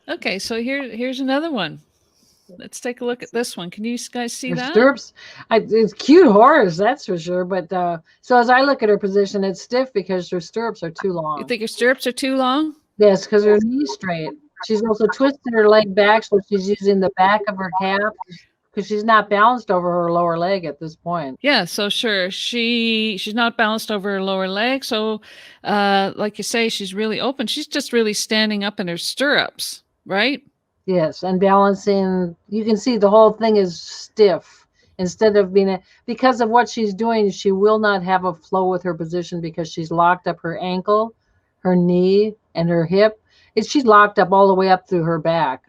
Okay, so here's another one. Let's take a look at this one. Can you guys see Her that? stirrups, it's cute horse, that's for sure. But so as I look at her position, it's stiff because her stirrups are too You long. think your stirrups are too long? Yes, because her knee's straight. She's also twisted her leg back, so she's using the back of her calf because she's not balanced over her lower leg at this point. Yeah, so sure. She's not balanced over her lower leg, so like you say, she's really open. She's just really standing up in her stirrups, right? Yes, and balancing, you can see the whole thing is stiff instead of being because of what she's doing. She will not have a flow with her position because she's locked up her ankle, her knee, and her hip. She's locked up all the way up through her back,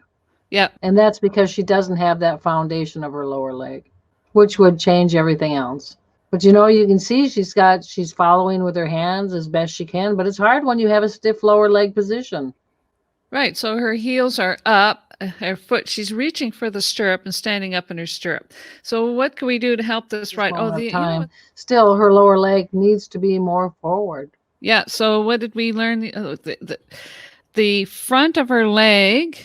Yeah. and that's because she doesn't have that foundation of her lower leg, which would change everything else. But you can see she's following with her hands as best she can, but it's hard when you have a stiff lower leg position. Right. So her heels are up, her foot, she's reaching for the stirrup and standing up in her stirrup. So what can we do to help this Just right? won't Oh, have you know time. what? Still, her lower leg needs to be more forward. Yeah. So what did we learn? The front of her leg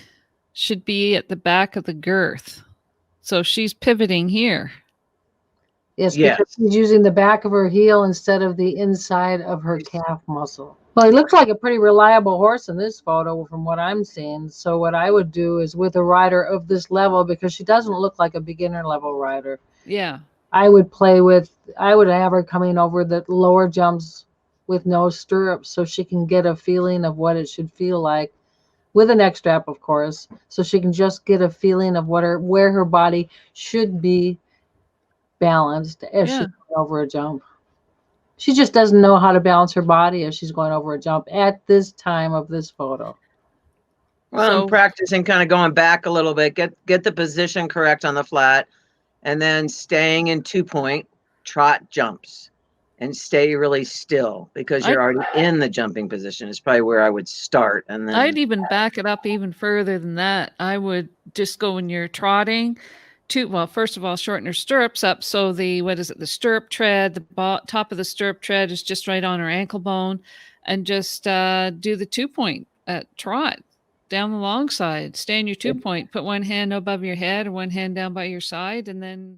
should be at the back of the girth. So she's pivoting here. Yes, Yes. because she's using the back of her heel instead of the inside of her calf muscle. Well, he looks like a pretty reliable horse in this photo from what I'm seeing. So what I would do is with a rider of this level, because she doesn't look like a beginner level rider, Yeah. I would have her coming over the lower jumps with no stirrups so she can get a feeling of what it should feel like with a neck strap, of course, so she can just get a feeling of where her body should be balanced as she's Yeah. going over a jump. She just doesn't know how to balance her body as she's going over a jump at this time of this photo. Well, I'm So practicing kind of going back a little bit, get the position correct on the flat, and then staying in 2-point trot jumps and stay really still because I'd you're already in the jumping position is probably where I would start. And I'd then even back it up even further than that. I would just go when you're trotting to, well, first of all, shorten your stirrups up so the, what is it, the stirrup tread, the top of the stirrup tread is just right on her ankle bone, and just do the 2-point trot down the long side. Stay in your 2-point. Put one hand above your head or one hand down by your side, and then